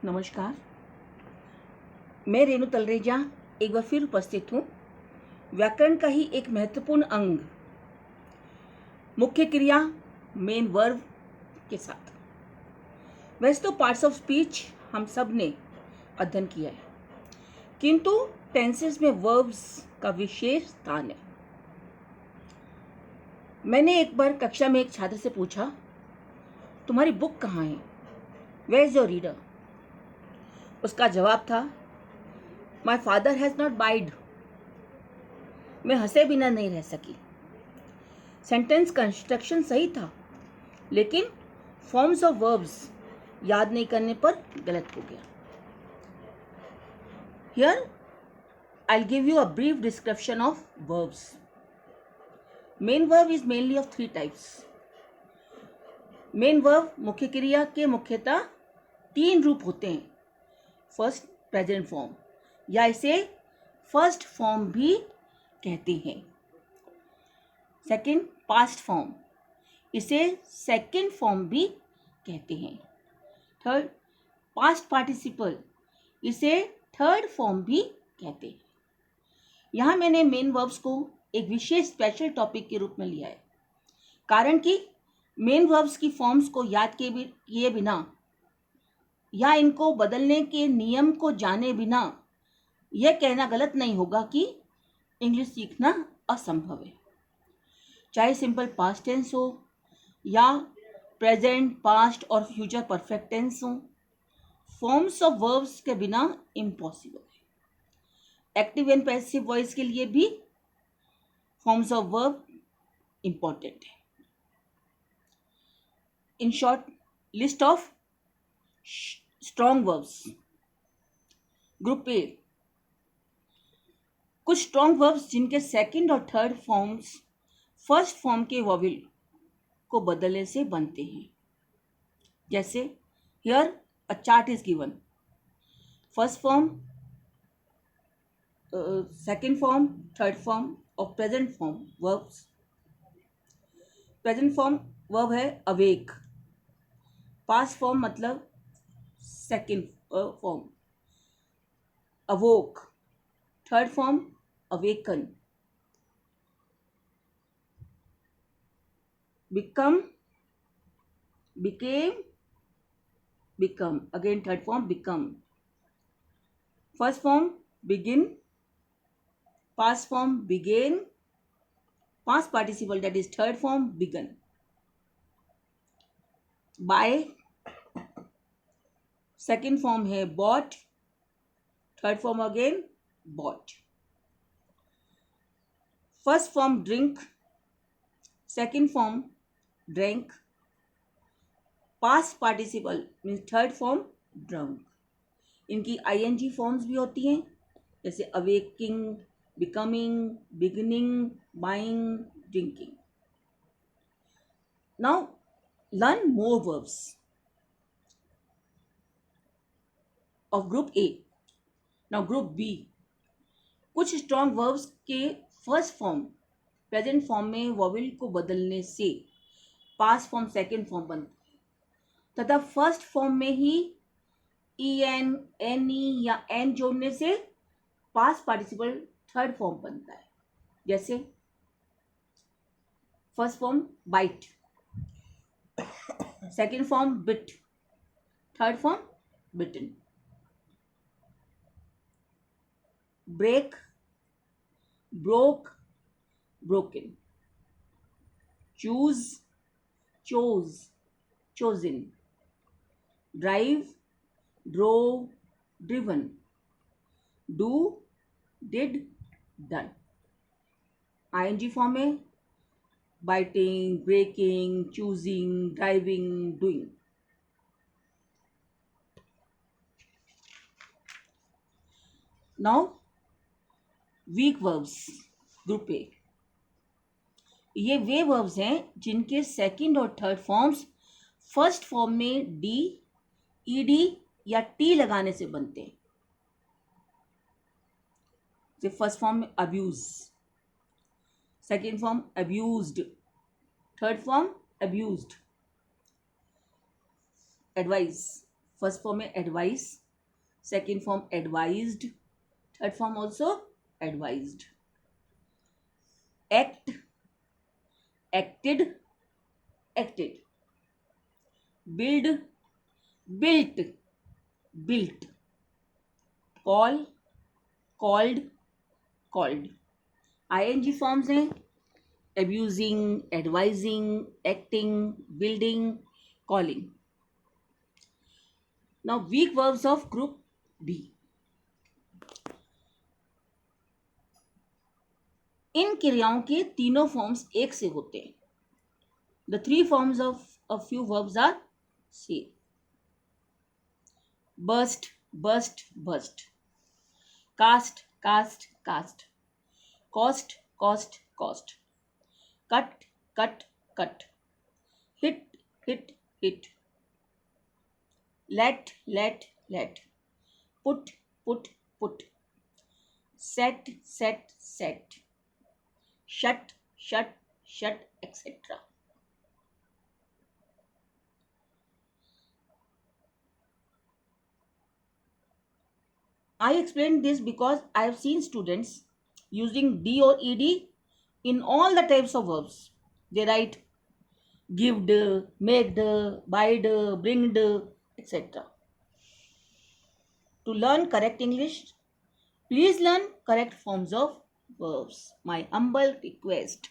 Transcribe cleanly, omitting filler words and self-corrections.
नमस्कार, मैं रेणु तलरेजा एक बार फिर उपस्थित हूँ। व्याकरण का ही एक महत्वपूर्ण अंग मुख्य क्रिया मेन वर्ब के साथ। वैसे तो पार्ट्स ऑफ स्पीच हम सब ने अध्ययन किया है, किंतु टेंसेस में वर्ब्स का विशेष स्थान है। मैंने एक बार कक्षा में एक छात्र से पूछा, तुम्हारी बुक कहाँ है? Where is your reader? उसका जवाब था, my father has not buyed. मैं हंसे बिना नहीं रह सकी। सेंटेंस कंस्ट्रक्शन सही था, लेकिन फॉर्म्स ऑफ वर्ब्स याद नहीं करने पर गलत हो गया। Here I'll give you a brief description of verbs. Main verb is mainly of three types. Main verb मुख्य क्रिया के मुख्यतः तीन रूप होते हैं। फर्स्ट, प्रेजेंट फॉर्म, या इसे फर्स्ट फॉर्म भी कहते हैं। सेकंड, पास्ट फॉर्म, इसे सेकंड फॉर्म भी कहते हैं। थर्ड, पास्ट पार्टिसिपल, इसे थर्ड फॉर्म भी कहते हैं। यहाँ मैंने मेन वर्ब्स को एक विशेष स्पेशल टॉपिक के रूप में लिया है, कारण कि मेन वर्ब्स की फॉर्म्स को याद किए बिना या इनको बदलने के नियम को जाने बिना यह कहना गलत नहीं होगा कि इंग्लिश सीखना असंभव है। चाहे सिंपल पास्ट टेंस हो या प्रेजेंट, पास्ट और फ्यूचर परफेक्ट टेंस हो, फॉर्म्स ऑफ वर्ब्स के बिना इम्पॉसिबल है। एक्टिव एंड पैसिव वॉइस के लिए भी फॉर्म्स ऑफ वर्ब इंपॉर्टेंट है। In short, list of strong verbs. Group A, कुछ स्ट्रॉन्ग वर्ब्स जिनके सेकंड और थर्ड फॉर्म्स फर्स्ट फॉर्म के वॉवेल को बदलने से बनते हैं। जैसे here a chart is given, first form, second form, third form और present form verbs. Present form verb है अवेक, पास्ट फॉर्म मतलब second form awoke, third form awaken, become, became, become, again third form become, first form begin, past form began, past participle that is third form begun, buy, second form है bought, third form again bought, first form drink, second form drank, past participle means third form drunk. इनकी ing forms भी होती हैं, जैसे awaking, becoming, beginning, buying, drinking. Now learn more verbs of group A. Now group B, कुछ strong verbs के first form present form में vowel को बदलने से पास्ट फॉर्म सेकेंड फॉर्म बनता है, तथा फर्स्ट फॉर्म में ही en, ne या n जोड़ने से पास्ट पार्टिसिपल थर्ड फॉर्म बनता है। जैसे first form bite, second form bit, third form bitten. Break, broke, broken. Choose, chose, chosen, drive, drove, driven, do, did, done। ing form में biting, breaking, choosing, driving, doing। Now weak verbs group A. ये वे verbs हैं जिनके second और third forms first form में D, ED या T लगाने से बनते हैं। फर्स्ट फॉर्म में abuse, second form abused, third form abused. Advice, first form है advice, second form advised, third form also advised. Act, acted, acted. Build, built, built. Call, called, called. ING forms हैं abusing, advising, acting, building, calling. Now weak verbs of group B. इन क्रियाओं के तीनों forms एक से होते हैं. The three forms of a few verbs are same. Burst, burst, burst. Cast, cast, cast. Cost, cost, cost. Cut, cut, cut. Hit, hit, hit. Let, let, let. Put, put, put. Set, set, set. Shut, shut, shut, etc. I explained this because I have seen students using D or ED in all the types of verbs. They write gived, made, buyed, bringed, etc. To learn correct English, please learn correct forms of verbs. My humble request.